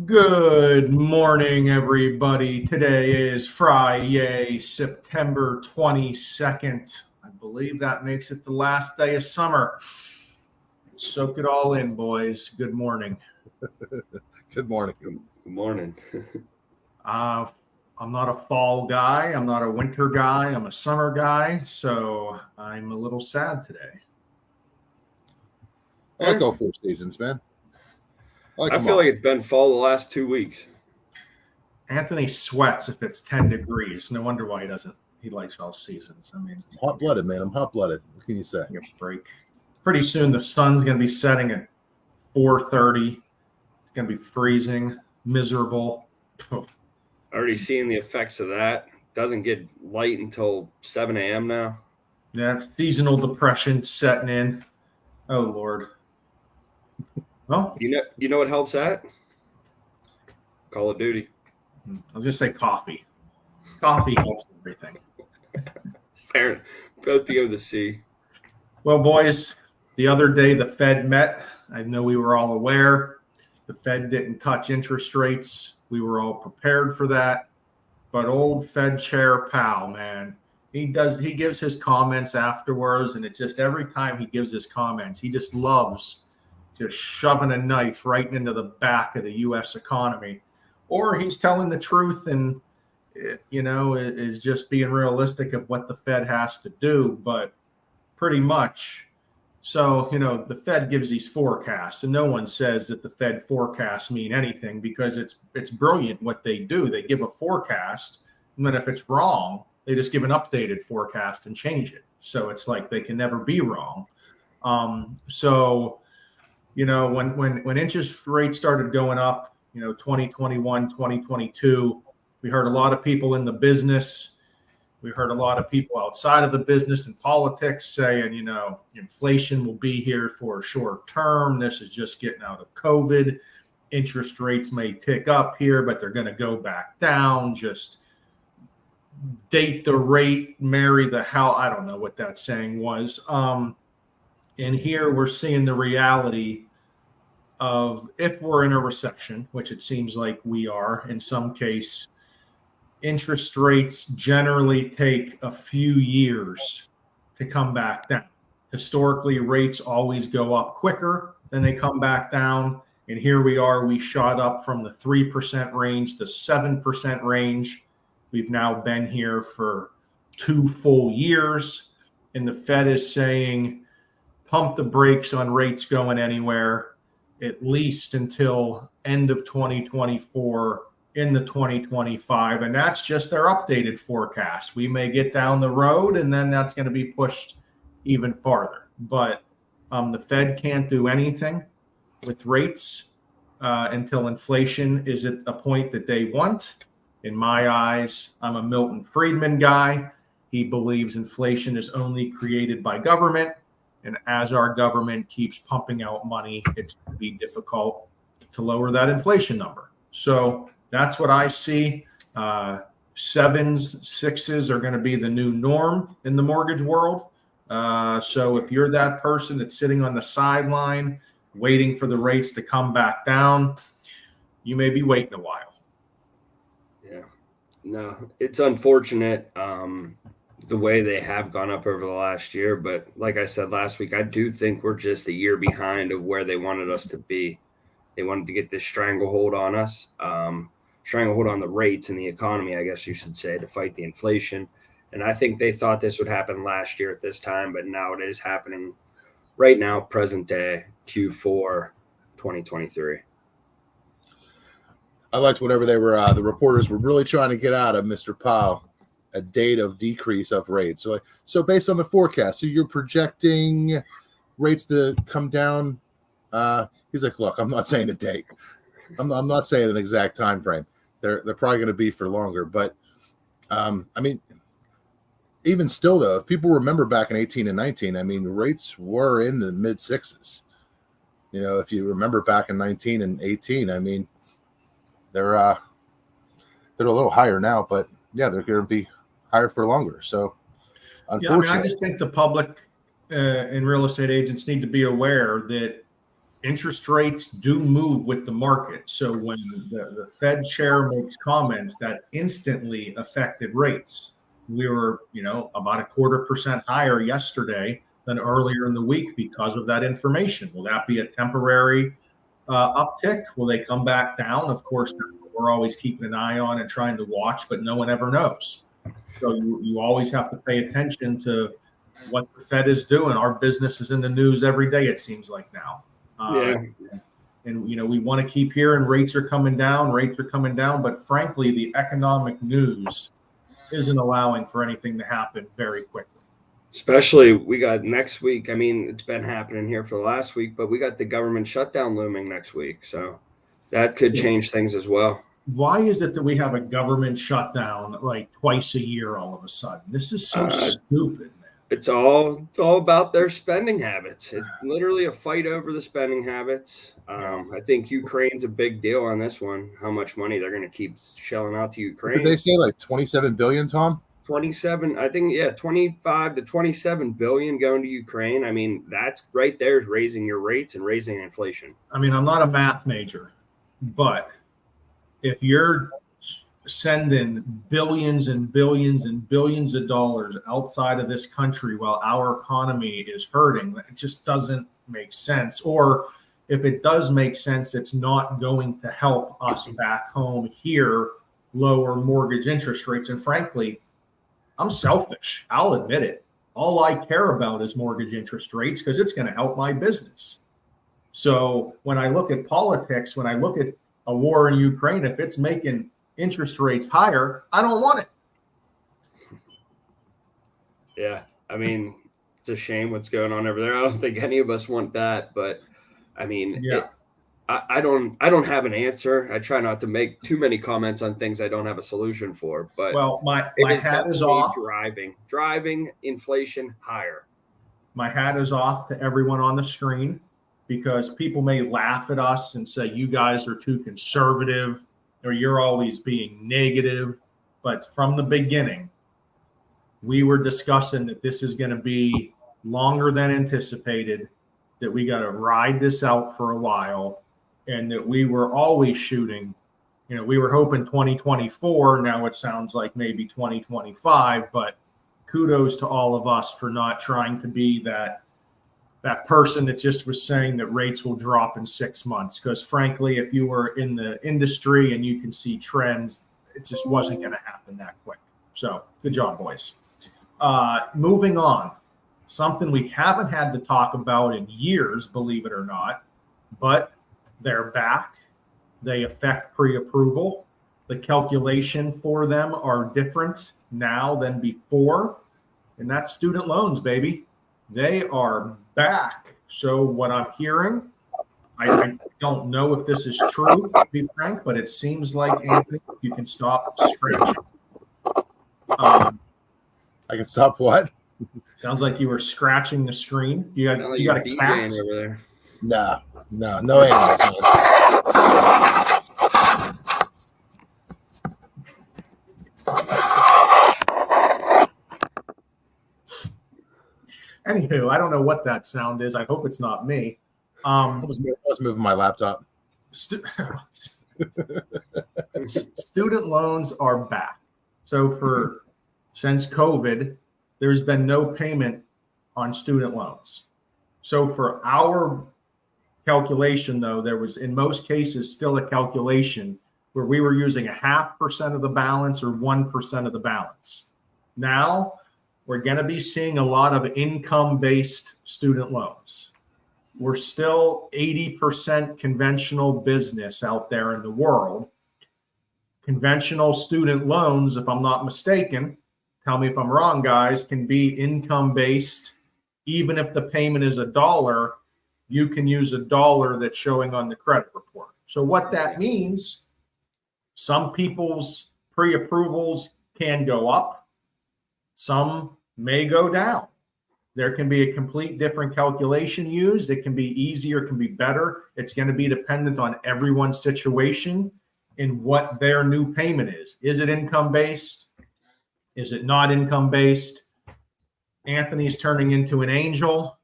Good morning, everybody. Today is Friday, September 22nd. I believe that makes it the last day of summer. Soak it all in, boys. Good morning. Good morning. Good morning. I'm not a fall guy. I'm not a winter guy. I'm a summer guy. So I'm a little sad today. I like all four seasons, man. I feel like it's been fall the last 2 weeks. Anthony sweats if it's 10 degrees. No wonder why he likes all seasons. I mean, hot-blooded, man. I'm hot-blooded. What can you say? Give a break. Pretty soon the sun's going to be setting at 4:30. It's going to be freezing, miserable. Already seeing the effects of that. Doesn't get light until 7 a.m. now. Yeah, seasonal depression setting in. Oh, Lord. Well, you know what helps that? Call of Duty. I was going to say coffee. Coffee helps everything. Fair. Both begin with the C. Well, boys, the other day the Fed met. I know we were all aware. The Fed didn't touch interest rates. We were all prepared for that. But old Fed Chair Powell, man, he gives his comments afterwards, and it's just every time he gives his comments, he just loves just shoving a knife right into the back of the U.S. economy. Or he's telling the truth and, is just being realistic of what the Fed has to do. But pretty much, so, the Fed gives these forecasts, and no one says that the Fed forecasts mean anything because it's brilliant what they do. They give a forecast, and then if it's wrong, they just give an updated forecast and change it. So it's like they can never be wrong. When interest rates started going up, 2021, 2022, we heard a lot of people in the business. We heard a lot of people outside of the business and politics saying, inflation will be here for a short term. This is just getting out of COVID. Interest rates may tick up here, but they're going to go back down. Just date the rate, marry the hell. I don't know what that saying was. And here we're seeing the reality of if we're in a recession, which it seems like we are in some case, interest rates generally take a few years to come back down. Historically, rates always go up quicker than they come back down. And here we are, we shot up from the 3% range to 7% range. We've now been here for 2 full years. And the Fed is saying, pump the brakes on rates going anywhere, at least until end of 2024 into 2025. And that's just their updated forecast. We may get down the road and then that's going to be pushed even farther. But the Fed can't do anything with rates until inflation is at a point that they want. In my eyes, I'm a Milton Friedman guy. He believes inflation is only created by government. And as our government keeps pumping out money, it's going to be difficult to lower that inflation number. So that's what I see. 7s, 6s are going to be the new norm in the mortgage world. So if you're that person that's sitting on the sideline waiting for the rates to come back down, you may be waiting a while. Yeah. No, it's unfortunate. The way they have gone up over the last year. But like I said last week, I do think we're just a year behind of where they wanted us to be. They wanted to get this stranglehold on us, stranglehold on the rates and the economy, I guess you should say, to fight the inflation. And I think they thought this would happen last year at this time, but now it is happening right now, present day, Q4 2023. I liked whenever they were the reporters were really trying to get out of Mr. Powell a date of decrease of rates. So based on the forecast, so you're projecting rates to come down. He's like, look, I'm not saying a date. I'm not saying an exact time frame. They're probably going to be for longer. But I mean, even still though, if people remember back in 18 and 19, I mean, rates were in the mid 6s. If you remember back in 19 and 18, I mean, they're a little higher now, but yeah, they're going to be higher for longer. So, unfortunately, I just think the public and real estate agents need to be aware that interest rates do move with the market. So when the Fed chair makes comments, that instantly affected rates. We were, about 0.25% higher yesterday than earlier in the week because of that information. Will that be a temporary uptick? Will they come back down? Of course, we're always keeping an eye on and trying to watch, but no one ever knows. So you always have to pay attention to what the Fed is doing. Our business is in the news every day, it seems like now. And we want to keep hearing rates are coming down, but frankly, the economic news isn't allowing for anything to happen very quickly. Especially we got next week. I mean, it's been happening here for the last week, but we got the government shutdown looming next week. So that could change things as well. Why is it that we have a government shutdown like twice a year all of a sudden? This is so stupid, man. It's all about their spending habits. It's literally a fight over the spending habits. I think Ukraine's a big deal on this one. How much money they're going to keep shelling out to Ukraine? Did they say like 27 billion, Tom? 27, I think, 25 to 27 billion going to Ukraine. I mean, that's right there is raising your rates and raising inflation. I mean, I'm not a math major, but if you're sending billions and billions and billions of dollars outside of this country while our economy is hurting, it just doesn't make sense. Or if it does make sense, it's not going to help us back home here lower mortgage interest rates. And frankly, I'm selfish. I'll admit it. All I care about is mortgage interest rates because it's going to help my business. So when I look at politics, when I look at a war in Ukraine, if it's making interest rates higher, I don't want it. Yeah. I mean, it's a shame what's going on over there. I don't think any of us want that, but I mean, I don't have an answer. I try not to make too many comments on things I don't have a solution for, but well, my hat is off. Driving inflation higher. My hat is off to everyone on the screen because people may laugh at us and say, you guys are too conservative or you're always being negative. But from the beginning, we were discussing that this is going to be longer than anticipated, that we got to ride this out for a while, and that we were always shooting. We were hoping 2024. Now it sounds like maybe 2025, but kudos to all of us for not trying to be that person that just was saying that rates will drop in 6 months. Because frankly, if you were in the industry and you can see trends, it just wasn't going to happen that quick. So good job, boys. Moving on, something we haven't had to talk about in years, believe it or not, but they're back. They affect pre-approval. The calculation for them are different now than before. And that's student loans, baby. They are back. So what I'm hearing, I don't know if this is true, to be frank, but it seems like, Anthony, you can stop scratching. I can stop what? Sounds like you were scratching the screen. You got a cat over there. No animals. Anywho, I don't know what that sound is. I hope it's not me. I was moving my laptop. Student loans are back. So since COVID, there's been no payment on student loans. So for our calculation, though, there was in most cases still a calculation where we were using 0.5% of the balance or 1% of the balance. Now we're going to be seeing a lot of income-based student loans. We're still 80% conventional business out there in the world. Conventional student loans, if I'm not mistaken, tell me if I'm wrong, guys, can be income-based. Even if the payment is $1, you can use $1 that's showing on the credit report. So what that means, some people's pre-approvals can go up. Some may go down. There can be a complete different calculation used. It can be easier, it can be better. It's going to be dependent on everyone's situation and what their new payment is. Is it income-based? Is it not income-based? Anthony's turning into an angel.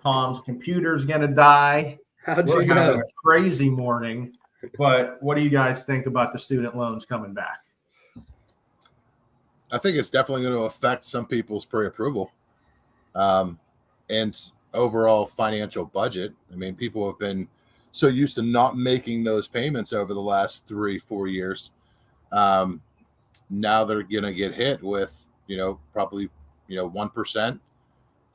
Tom's computer's going to die. How'd We're you having know? a crazy morning, but what do you guys think about the student loans coming back? I think it's definitely going to affect some people's pre-approval and overall financial budget. I mean, people have been so used to not making those payments over the last 3-4 years. Now they're going to get hit with, probably, 1%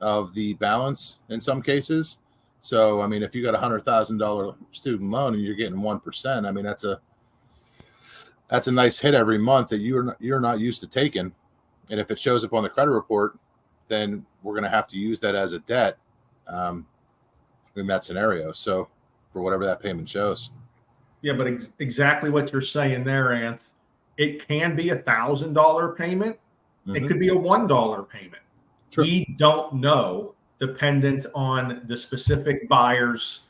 of the balance in some cases. So, I mean, if you got $100,000 student loan and you're getting 1%, I mean, that's a nice hit every month that you're not used to taking. And if it shows up on the credit report, then we're going to have to use that as a debt in that scenario. So for whatever that payment shows. Yeah, but exactly what you're saying there, Anth. It can be $1,000 payment. It could be a $1 payment. Sure. We don't know, dependent on the specific buyer's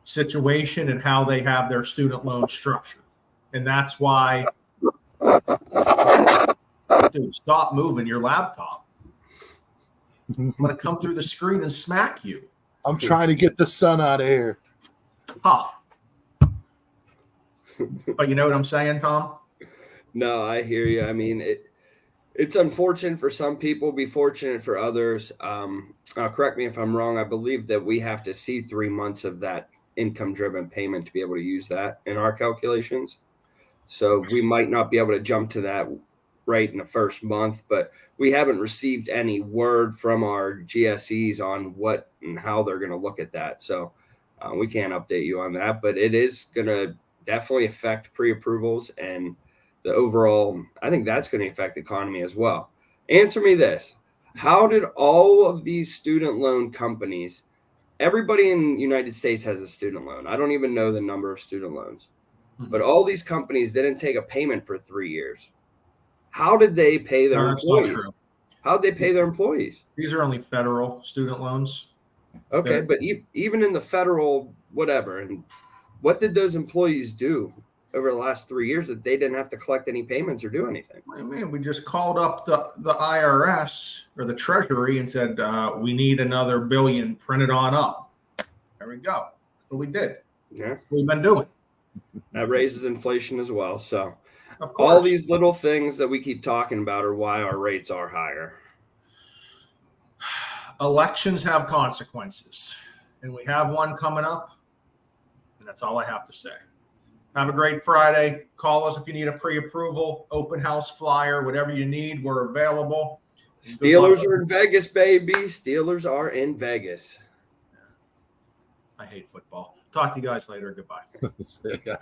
situation and how they have their student loan structured. And that's why, dude, stop moving your laptop. I'm going to come through the screen and smack you. I'm trying to get the sun out of here. Ha. But you know what I'm saying, Tom? No, I hear you. I mean, it's unfortunate for some people, be fortunate for others. Correct me if I'm wrong. I believe that we have to see 3 months of that income-driven payment to be able to use that in our calculations. So we might not be able to jump to that right in the first month, but we haven't received any word from our GSEs on what and how they're going to look at that. So we can't update you on that, but it is going to definitely affect pre-approvals and the overall. I think that's going to affect the economy as well. Answer me this. How did all of these student loan companies, everybody in the United States has a student loan. I don't even know the number of student loans, but all these companies didn't take a payment for 3 years. How did they pay their employees? How did they pay their employees? These are only federal student loans. Okay, Yeah. but even in the federal whatever, and what did those employees do over the last 3 years that they didn't have to collect any payments or do anything? I mean, we just called up the IRS or the Treasury and said, we need another $1 billion printed on up. There we go. That's what we did. Yeah, We've been doing. that raises inflation as well. So Of course. all these little things that we keep talking about are why our rates are higher. Elections have consequences, and we have one coming up. And that's all I have to say. Have a great Friday. Call us if you need a pre-approval, open house flyer, whatever you need. We're available. Steelers are in Vegas, baby. Steelers are in Vegas. I hate football. Talk to you guys later. Goodbye. See you guys.